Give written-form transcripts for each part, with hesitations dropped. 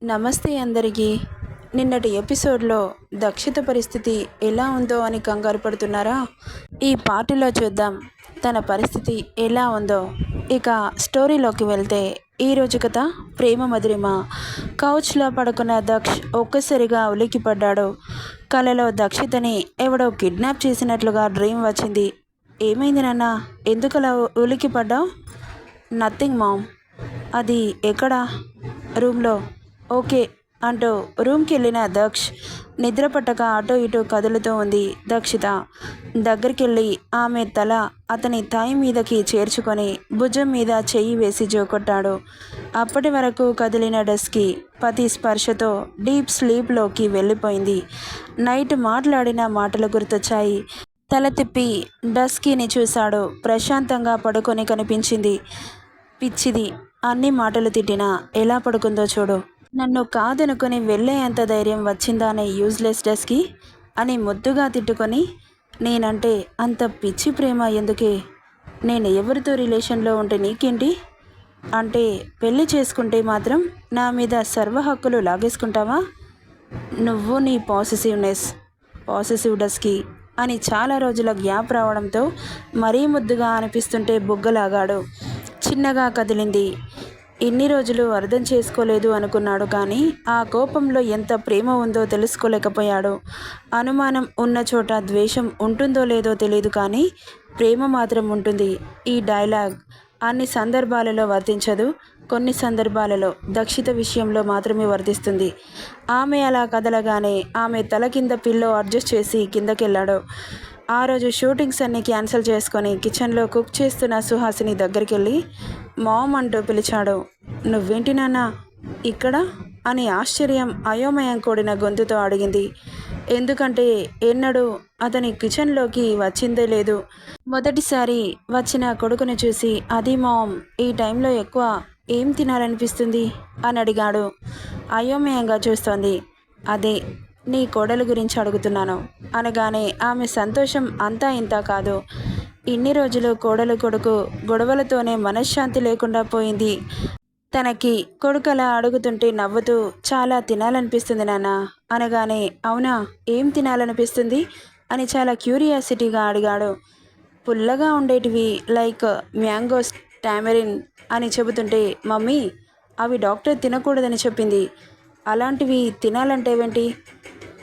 నమస్తే అందరికీ. నిన్నటి ఎపిసోడ్లో దక్షిత పరిస్థితి ఎలా ఉందో అని కంగారు పడుతున్నారా? ఈ పార్టీలో చూద్దాం తన పరిస్థితి ఎలా ఉందో. ఇక స్టోరీలోకి వెళ్తే ఈరోజు కథ ప్రేమ మధురిమ. కౌచ్లో పడుకున్న దక్ష్ ఒక్కసారిగా ఉలిక్కిపడ్డాడు. కలలో దక్షితని ఎవడో కిడ్నాప్ చేసినట్లుగా డ్రీమ్ వచ్చింది. ఏమైంది నాన్న, ఎందుకలా ఉలిక్కిపడ్డావు? Nothing ma'am. అది ఎక్కడా? రూమ్లో. ఓకే అంటూ రూమ్కి వెళ్ళిన దక్ష్ నిద్ర పట్టక అటూ ఇటూ కదులుతూ ఉంది దక్షిత. దగ్గరికి వెళ్ళి ఆమె తల అతని తాయి మీదకి చేర్చుకొని భుజం మీద చెయ్యి వేసి జోకొట్టాడు. అప్పటి వరకు కదిలిన డస్కి పతి స్పర్శతో డీప్ స్లీప్లోకి వెళ్ళిపోయింది. నైట్ మాట్లాడిన మాటలు గుర్తొచ్చాయి. తల తిప్పి డస్కీని చూశాడు. ప్రశాంతంగా పడుకొని కనిపించింది. పిచ్చిది, అన్ని మాటలు తిట్టినా ఎలా పడుకుందో చూడు. నన్ను కాదనుకొని వెళ్ళేంత ధైర్యం వచ్చిందా అనే యూజ్లెస్ డస్కి అని ముద్దుగా తిట్టుకొని, నేనంటే అంత పిచ్చి ప్రేమ ఎందుకే? నేను ఎవరితో రిలేషన్లో ఉంటే నీకేంటి? అంటే పెళ్ళి చేసుకుంటే మాత్రం నా మీద సర్వ హక్కులు లాగేసుకుంటావా? నువ్వు నీ పాసెసివ్ డస్కి అని చాలా రోజుల గ్యాప్ రావడంతో మరీ ముద్దుగా అనిపిస్తుంటే బుగ్గలాగాడు. చిన్నగా కదిలింది. ఇన్ని రోజులు అర్థం చేసుకోలేదు అనుకున్నాడు, కానీ ఆ కోపంలో ఎంత ప్రేమ ఉందో తెలుసుకోలేకపోయాడు. అనుమానం ఉన్న చోట ద్వేషం ఉంటుందో లేదో తెలియదు, కానీ ప్రేమ మాత్రం ఉంటుంది. ఈ డైలాగ్ అన్ని సందర్భాలలో వర్తించదు. కొన్ని సందర్భాలలో దక్షిత విషయంలో మాత్రమే వర్తిస్తుంది. ఆమె అలా కదలగానే ఆమె తల కింద పిల్లో అడ్జస్ట్ చేసి కిందకెళ్ళాడు. ఆ రోజు షూటింగ్స్ అన్నీ క్యాన్సిల్ చేసుకొని కిచెన్లో కుక్ చేస్తున్న సుహాసిని దగ్గరికి వెళ్ళి మామ్ అంటూ పిలిచాడు. నువ్వేంటి నాన్న ఇక్కడ అని ఆశ్చర్యం అయోమయం కూడిన గొంతుతో అడిగింది. ఎందుకంటే ఎన్నడూ అతని కిచెన్లోకి వచ్చిందే లేదు. మొదటిసారి వచ్చిన కొడుకుని చూసి అది మామ్ ఈ టైంలో ఎక్కువ ఏం తినాలనిపిస్తుంది అని అడిగాడు. అయోమయంగా చూస్తోంది. అదే నీ కోడలు గురించి అడుగుతున్నాను అనగానే ఆమె సంతోషం అంతా ఇంతా కాదు. ఇన్ని రోజులు కోడలు కొడుకు గొడవలతోనే మనశ్శాంతి లేకుండా పోయింది. తనకి కొడుకలా అడుగుతుంటే నవ్వుతూ చాలా తినాలనిపిస్తుంది నాన్న అనగానే, అవునా, ఏం తినాలనిపిస్తుంది అని చాలా క్యూరియాసిటీగా అడిగాడు. పుల్లగా ఉండేటివి లైక్ మ్యాంగోస్, టామరిన్ అని చెబుతుంటే, మమ్మీ అవి డాక్టర్ తినకూడదని చెప్పింది. అలాంటివి తినాలంటేవేంటి?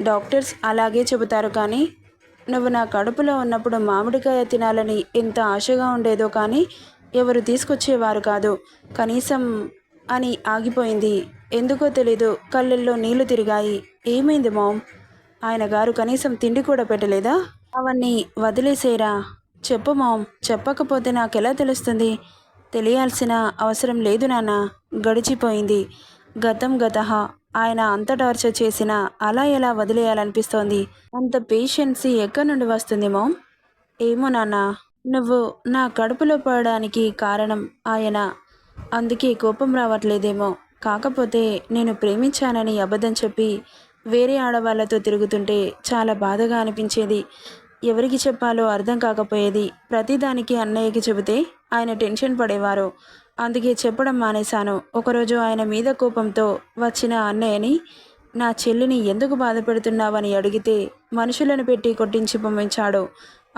డాక్టర్స్ అలాగే చెబుతారు, కానీ నువ్వు నా కడుపులో ఉన్నప్పుడు మామిడికాయ తినాలని ఎంత ఆశగా ఉండేదో, కానీ ఎవరు తీసుకొచ్చేవారు కాదు కనీసం అని ఆగిపోయింది. ఎందుకో తెలీదు, కళ్ళల్లో నీళ్లు తిరిగాయి. ఏమైంది మామ్? ఆయన గారు కనీసం తిండి కూడా పెట్టలేదా? అవన్నీ వదిలేసేరా. చెప్పు మామ్, చెప్పకపోతే నాకెలా తెలుస్తుంది? తెలియాల్సిన అవసరం లేదు నాన్న. గడిచిపోయింది. గతం గతహ. ఆయన అంత టార్చర్ చేసినా అలా ఎలా వదిలేయాలనిపిస్తోంది? అంత పేషెన్సీ ఎక్కడి నుండి వస్తుంది మామ్? ఏమో నాన్న, నువ్వు నా కడుపులో పడడానికి కారణం ఆయన. అందుకే కోపం రావట్లేదేమో. కాకపోతే నేను ప్రేమించానని అబద్ధం చెప్పి వేరే ఆడవాళ్లతో తిరుగుతుంటే చాలా బాధగా అనిపించేది. ఎవరికి చెప్పాలో అర్థం కాకపోయేది. ప్రతిదానికి అన్నయ్యకి చెబితే ఆయన టెన్షన్ పడేవారు. అందుకే చెప్పడం మానేశాను. ఒకరోజు ఆయన మీద కోపంతో వచ్చిన అన్నయ్యని, నా చెల్లిని ఎందుకు బాధ పెడుతున్నావని అడిగితే మనుషులను పెట్టి కొట్టించి పంపించాడు.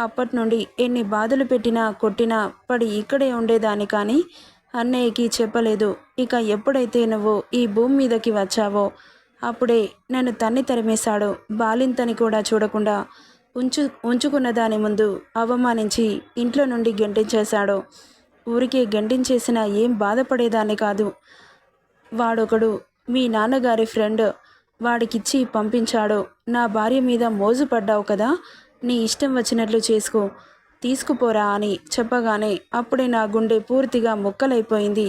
అప్పటి నుండి ఎన్ని బాధలు పెట్టినా కొట్టినా పడి ఇక్కడే ఉండేదాన్ని, కానీ అన్నయ్యకి చెప్పలేదు. ఇక ఎప్పుడైతే నువ్వు ఈ భూమి మీదకి వచ్చావో అప్పుడే నన్ను తరిమేశాడు. బాలింతని కూడా చూడకుండా ఉంచుకున్న దాని ముందు అవమానించి ఇంట్లో నుండి గెంటించేశాడు. ఊరికే గెంటించేసినా ఏం బాధపడేదాన్ని కాదు. వాడొకడు మీ నాన్నగారి ఫ్రెండ్, వాడికిచ్చి పంపించాడు. నా భార్య మీద మోజు పడ్డావు కదా, నీ ఇష్టం వచ్చినట్లు చేసుకో, తీసుకుపోరా అని చెప్పగానే అప్పుడే నా గుండె పూర్తిగా ముక్కలైపోయింది.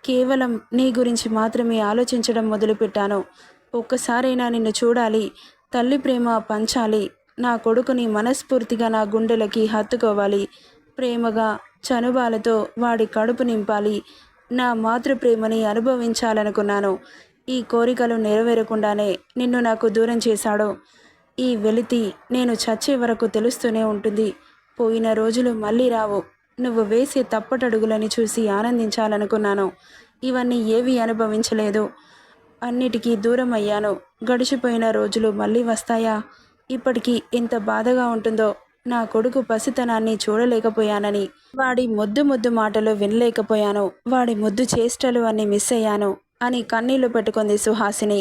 కేవలం నీ గురించి మాత్రమే ఆలోచించడం మొదలుపెట్టాను. ఒక్కసారైనా నిన్ను చూడాలి, తల్లి ప్రేమ పంచాలి, నా కొడుకుని మనస్ఫూర్తిగా నా గుండెలకి హత్తుకోవాలి, ప్రేమగా చనుబాలతో వాడి కడుపు నింపాలి, నా మాతృప్రేమని అనుభవించాలనుకున్నాను. ఈ కోరికలు నెరవేరకుండానే నిన్ను నాకు దూరం చేశాడు. ఈ వెలితి నేను చచ్చే వరకు తెలుస్తూనే ఉంటుంది. పోయిన రోజులు మళ్ళీ రావు. నువ్వు వేసే తప్పటడుగులని చూసి ఆనందించాలనుకున్నాను. ఇవన్నీ ఏవీ అనుభవించలేదు. అన్నిటికీ దూరం అయ్యాను. గడిచిపోయిన రోజులు మళ్ళీ వస్తాయా? ఇప్పటికీ ఎంత బాధగా ఉంటుందో. నా కొడుకు పసితనాన్ని చూడలేకపోయానని, వాడి ముద్దు ముద్దు మాటలు వినలేకపోయాను, వాడి ముద్దు చేష్టలు అన్నీ మిస్ అయ్యాను అని కన్నీళ్లు పెట్టుకుంది సుహాసిని.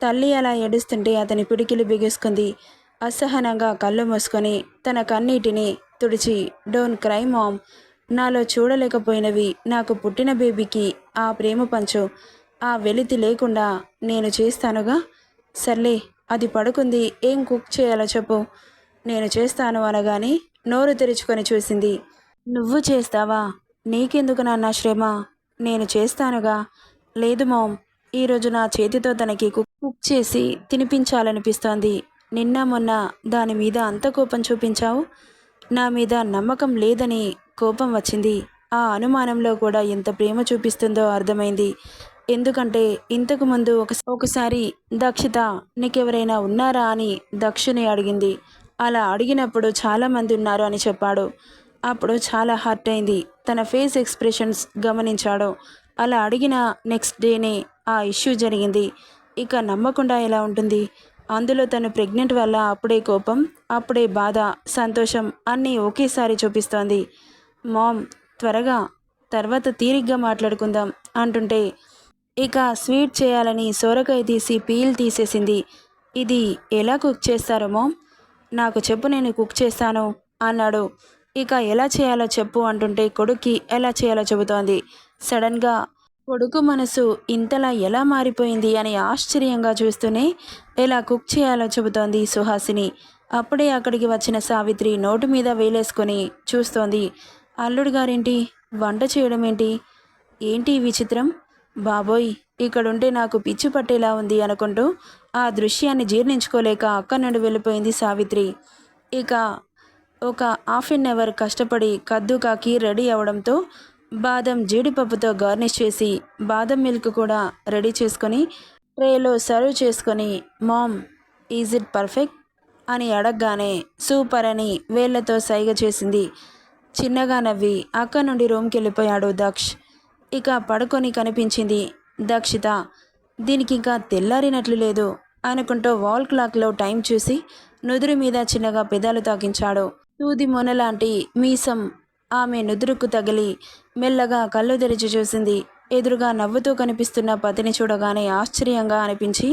తల్లి అలా ఏడుస్తుంటే అతని పిడికిలు బిగుసుకుంది. అసహనంగా కళ్ళు మూసుకొని తన కన్నీటిని తుడిచి, డోంట్ క్రై మామ్, నాలో చూడలేకపోయినవి నాకు పుట్టిన బేబీకి ఆ ప్రేమ పంచు, ఆ వెలితి లేకుండా నేను చేస్తానుగా. సర్లే, అది పడుకుంది, ఏం కుక్ చేయాలో చెప్పు, నేను చేస్తాను అనగానే నోరు తెరుచుకొని చూసింది. నువ్వు చేస్తావా? నీకెందుకు నాన్న శ్రమ, నేను చేస్తానుగా. లేదు మామ్, ఈరోజు నా చేతితో తనకి కుక్ చేసి తినిపించాలనిపిస్తోంది. నిన్న మొన్న దాని మీద అంత కోపం చూపించావు, నా మీద నమ్మకం లేదని కోపం వచ్చింది. ఆ అనుమానంలో కూడా ఎంత ప్రేమ చూపిస్తుందో అర్థమైంది. ఎందుకంటే ఇంతకు ముందు ఒకసారి దక్షిత నీకెవరైనా ఉన్నారా అని దక్షుని అడిగింది. అలా అడిగినప్పుడు చాలామంది ఉన్నారు అని చెప్పాడు. అప్పుడు చాలా హర్ట్ అయింది. తన ఫేస్ ఎక్స్ప్రెషన్స్ గమనించాడు. అలా అడిగిన నెక్స్ట్ డేనే ఆ ఇష్యూ జరిగింది. ఇక నమ్మకుండా ఎలా ఉంటుంది? అందులో తను ప్రెగ్నెంట్ వల్ల అప్పుడే కోపం, అప్పుడే బాధ, సంతోషం అన్నీ ఒకేసారి చూపిస్తోంది. మామ్, త్వరగా, తర్వాత తీరిగ్గా మాట్లాడుకుందాం అంటుంటే ఇక స్వీట్ చేయాలని సొరకాయ తీసి పీల్ తీసేసింది. ఇది ఎలా కుక్ చేస్తారో మామ్, నాకు చెప్పు, నేను కుక్ చేస్తాను అన్నాడు. ఇక ఎలా చేయాలో చెప్పు అంటుంటే కొడుక్కి ఎలా చేయాలో చెబుతోంది. సడన్గా కొడుకు మనసు ఇంతలా ఎలా మారిపోయింది అని ఆశ్చర్యంగా చూస్తూనే ఎలా కుక్ చేయాలో చెబుతోంది సుహాసిని. అప్పుడే అక్కడికి వచ్చిన సావిత్రి నోటు మీద వేలేసుకొని చూస్తోంది. అల్లుడు గారేంటి వంట చేయడం ఏంటి? ఏంటి ఈ విచిత్రం? బాబోయ్, ఇక్కడుంటే నాకు పిచ్చి పట్టేలా ఉంది అనుకుంటూ ఆ దృశ్యాన్ని జీర్ణించుకోలేక అక్కడి నుండి వెళ్ళిపోయింది సావిత్రి. ఇక ఒక హాఫ్ అన్ అవర్ కష్టపడి కద్దు కీర్ రెడీ అవడంతో బాదం జీడిపప్పుతో గార్నిష్ చేసి బాదం మిల్క్ కూడా రెడీ చేసుకొని ట్రేలో సర్వ్ చేసుకొని, మామ్, ఈజ్ ఇట్ పర్ఫెక్ట్ అని అడగగానే సూపర్ అని వేళ్లతో సైగ చేసింది. చిన్నగా నవ్వి అక్కడి నుండి రూమ్కి వెళ్ళిపోయాడు దక్ష్. ఇక పడుకొని కనిపించింది దక్షిత. దీనికి ఇంకా తెల్లారినట్లు లేదు అనుకుంటూ వాల్ క్లాక్లో టైం చూసి నుదురు మీద చిన్నగా పెదాలు తాకించాడు. సూది మొనలాంటి మీసం ఆమె నుదురుకు తగిలి మెల్లగా కళ్ళు తెరిచి చూసింది. ఎదురుగా నవ్వుతూ కనిపిస్తున్న పతిని చూడగానే ఆశ్చర్యంగా అనిపించి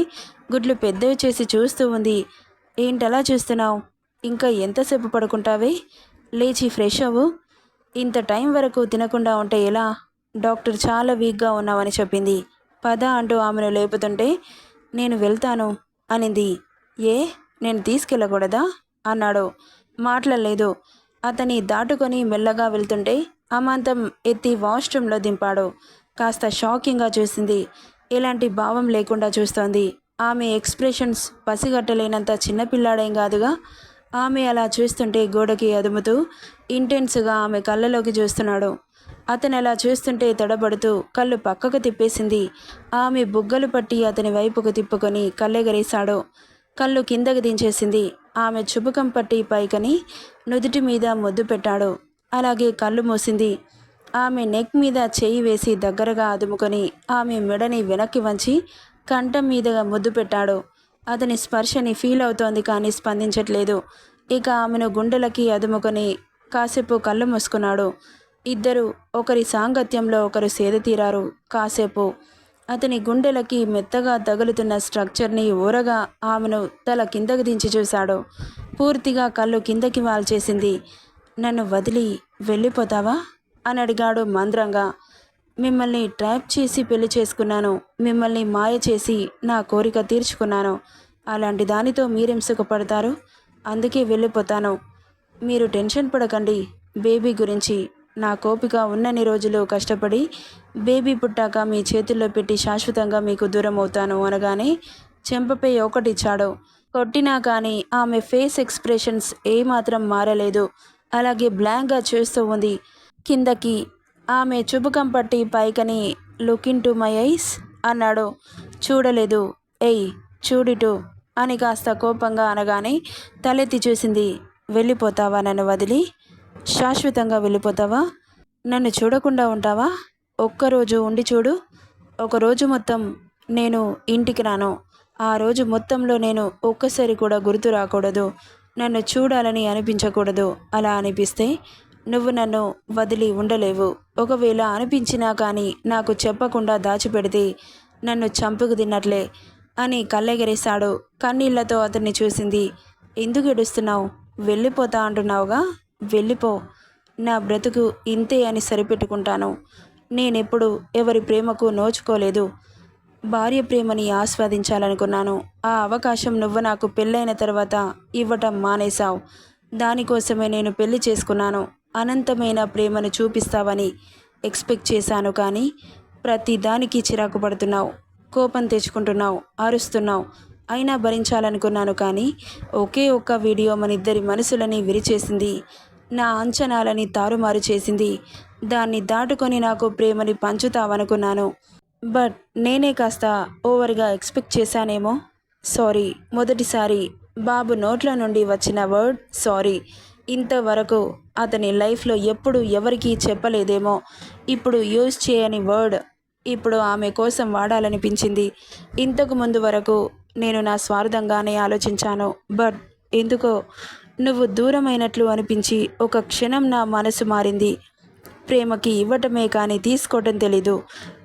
గుడ్లు పెద్దవి చేసి చూస్తూ ఉంది. ఏంటలా చూస్తున్నావు? ఇంకా ఎంతసేపు పడుకుంటావే? లేచి ఫ్రెష్ అవ్వు. ఇంత టైం వరకు తినకుండా ఉంటే ఎలా? డాక్టర్ చాలా వీక్గా ఉన్నావని చెప్పింది. పద అంటూ ఆమెను లేపుతుంటే నేను వెళ్తాను అనింది. ఏ, నేను తీసుకెళ్ళకూడదా అన్నాడు. మాట్లాడలేదు. అతని దాటుకొని మెల్లగా వెళ్తుంటే అమాంతం ఎత్తి వాష్రూమ్లో దింపాడు. కాస్త షాకింగ్గా చూసింది. ఎలాంటి భావం లేకుండా చూస్తోంది. ఆమె ఎక్స్ప్రెషన్స్ పసిగట్టలేనంత చిన్నపిల్లాడేం కాదుగా. ఆమె అలా చూస్తుంటే గోడకి అదుముతూ ఇంటెన్స్గా ఆమె కళ్ళలోకి చూస్తున్నాడు. అతను అలా చూస్తుంటే తడబడుతూ కళ్ళు పక్కకు తిప్పేసింది. ఆమె బుగ్గలు పట్టి అతని వైపుకు తిప్పుకొని కళ్ళెగరేశాడు. కళ్ళు కిందకి దించేసింది. ఆమె చుబుకం పట్టి పైకని నుదుటి మీద ముద్దు పెట్టాడు. అలాగే కళ్ళు మూసింది. ఆమె నెక్ మీద చేయి వేసి దగ్గరగా అదుముకొని ఆమె మెడని వెనక్కి వంచి కంఠం మీదగా ముద్దు పెట్టాడు. అతని స్పర్శని ఫీల్ అవుతోంది కానీ స్పందించట్లేదు. ఇక ఆమెను గుండెలకి అదుముకొని కాసేపు కళ్ళు మూసుకున్నాడు. ఇద్దరు ఒకరి సాంగత్యంలో ఒకరు సేద తీరారు. కాసేపు అతని గుండెలకి మెత్తగా తగులుతున్న స్ట్రక్చర్ని ఊరగా ఆమెను తల కిందకి దించి చూశాడు. పూర్తిగా కళ్ళు కిందకి వాల్చేసింది. నన్ను వదిలి వెళ్ళిపోతావా అని అడిగాడు మంద్రంగా. మిమ్మల్ని ట్రాప్ చేసి పెళ్లి చేసుకున్నాను, మిమ్మల్ని మాయ చేసి నా కోరిక తీర్చుకున్నాను. అలాంటి దానితో మీరేం సుఖపడతారు? అందుకే వెళ్ళిపోతాను. మీరు టెన్షన్ పడకండి బేబీ గురించి. నా కోపిక ఉన్నన్ని రోజులు కష్టపడి బేబీ పుట్టాక మీ చేతుల్లో పెట్టి శాశ్వతంగా మీకు దూరం అవుతాను అనగానే చెంపపై ఒకటిచ్చాడు. కొట్టినా కానీ ఆమె ఫేస్ ఎక్స్ప్రెషన్స్ ఏమాత్రం మారలేదు. అలాగే బ్లాంక్గా చూస్తూ ఉంది కిందకి. ఆమె చుబుకం పట్టి పైకని look into my eyes అన్నాడు. చూడలేదు. ఎయ్, చూడిటు అని కాస్త కోపంగా అనగానే తలెత్తి చూసింది. వెళ్ళిపోతావా నన్ను వదిలి? శాశ్వతంగా వెళ్ళిపోతావా? నన్ను చూడకుండా ఉంటావా? ఒక్కరోజు ఉండి చూడు. ఒకరోజు మొత్తం నేను ఇంటికి రాను. ఆ రోజు మొత్తంలో నేను ఒక్కసారి కూడా గుర్తు రాకూడదు. నన్ను చూడాలని అనిపించకూడదు. అలా అనిపిస్తే నువ్వు నన్ను వదిలి ఉండలేవు. ఒకవేళ అనిపించినా కానీ నాకు చెప్పకుండా దాచిపెడితే నన్ను చంపుకు తిన్నట్లే అని కళ్ళెగరేశాడు. కన్నీళ్లతో అతన్ని చూసింది. ఎందుకు ఏడుస్తున్నావు? వెళ్ళిపోతా అంటున్నావుగా, వెళ్ళిపో. నా బ్రతుకు ఇంతే అని సరిపెట్టుకుంటాను. నేనెప్పుడు ఎవరి ప్రేమకు నోచుకోలేదు. భార్య ప్రేమని ఆస్వాదించాలనుకున్నాను. ఆ అవకాశం నువ్వు నాకు పెళ్ళైన తర్వాత ఇవ్వటం మానేశావు. దానికోసమే నేను పెళ్లి చేసుకున్నాను. అనంతమైన ప్రేమను చూపిస్తావని ఎక్స్పెక్ట్ చేశాను, కానీ ప్రతి దానికి చిరాకు పడుతున్నావు, కోపం తెచ్చుకుంటున్నావు, అరుస్తున్నావు. అయినా భరించాలనుకున్నాను, కానీ ఒకే ఒక్క వీడియో మనిద్దరి మనసులని విరిచేసింది. నా అంచనాలని తారుమారు చేసింది. దాన్ని దాటుకొని నాకు ప్రేమని పంచుతావనుకున్నాను. బట్ నేనే కాస్త ఓవర్గా ఎక్స్పెక్ట్ చేశానేమో. సారీ. మొదటిసారి బాబు నోట్ల నుండి వచ్చిన వర్డ్ సారీ. ఇంతవరకు అతని లైఫ్లో ఎప్పుడు ఎవరికీ చెప్పలేదేమో. ఇప్పుడు యూజ్ చేయని వర్డ్ ఇప్పుడు ఆమె కోసం వాడాలనిపించింది. ఇంతకు ముందు వరకు నేను నా స్వార్థంగానే ఆలోచించాను. బట్ ఎందుకో నువ్వు దూరమైనట్లు అనిపించి ఒక క్షణం నా మనసు మారింది. ప్రేమకి ఇవ్వటమే కానీ తీసుకోవటం తెలీదు.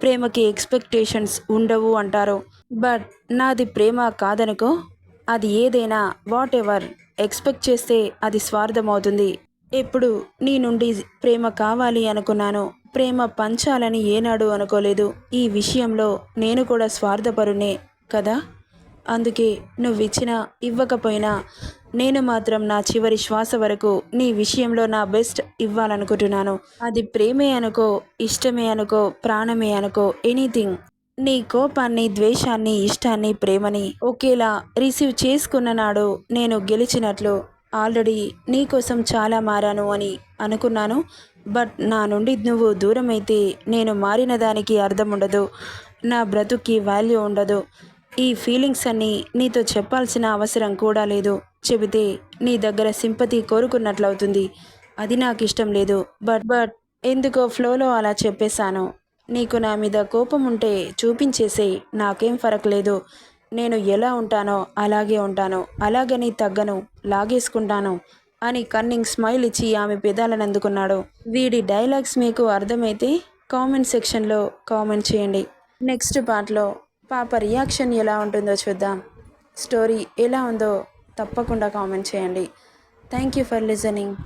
ప్రేమకి ఎక్స్పెక్టేషన్స్ ఉండవు అంటారు. బట్ నాది ప్రేమ కాదనుకో. అది ఏదైనా వాట్ ఎవర్ ఎక్స్పెక్ట్ చేస్తే అది స్వార్థమవుతుంది. ఎప్పుడు నీ నుండి ప్రేమ కావాలి అనుకున్నాను. ప్రేమ పంచాలని ఏనాడు అనుకోలేదు. ఈ విషయంలో నేను కూడా స్వార్థపరునే కదా. అందుకే నువ్విచ్చినా ఇవ్వకపోయినా నేను మాత్రం నా చివరి శ్వాస వరకు నీ విషయంలో నా బెస్ట్ ఇవ్వాలనుకుంటున్నాను. అది ప్రేమే అనుకో, ఇష్టమే అనుకో, ప్రాణమే అనుకో, ఎనీథింగ్. నీ కోపాన్ని, ద్వేషాన్ని, ఇష్టాన్ని, ప్రేమని ఒకేలా రిసీవ్ చేసుకున్న నాడు నేను గెలిచినట్లు. ఆల్రెడీ నీకోసం చాలా మారాను అని అనుకున్నాను. బట్ నా నుండి నువ్వు దూరమైతే నేను మారిన దానికి అర్థం ఉండదు. నా బ్రతుక్కి వాల్యూ ఉండదు. ఈ ఫీలింగ్స్ అన్నీ నీతో చెప్పాల్సిన అవసరం కూడా లేదు. చెబితే నీ దగ్గర సింపతి కోరుకున్నట్లవుతుంది. అది నాకు ఇష్టం లేదు. బట్ ఎందుకో ఫ్లోలో అలా చెప్పేశాను. నీకు నా మీద కోపం ఉంటే చూపించేసేయ్, నాకేం ఫరక్ లేదు. నేను ఎలా ఉంటానో అలాగే ఉంటాను. అలాగని తగ్గను, లాగేసుకుంటాను అని కన్నింగ్ స్మైల్ ఇచ్చి ఆమె పెదాలను అందుకున్నాడు. వీడి డైలాగ్స్ మీకు అర్థమైతే కామెంట్ సెక్షన్లో కామెంట్ చేయండి. నెక్స్ట్ పార్ట్లో పాప రియాక్షన్ ఎలా ఉంటుందో చూద్దాం. స్టోరీ ఎలా ఉందో తప్పకుండా కామెంట్ చేయండి. Thank you for listening.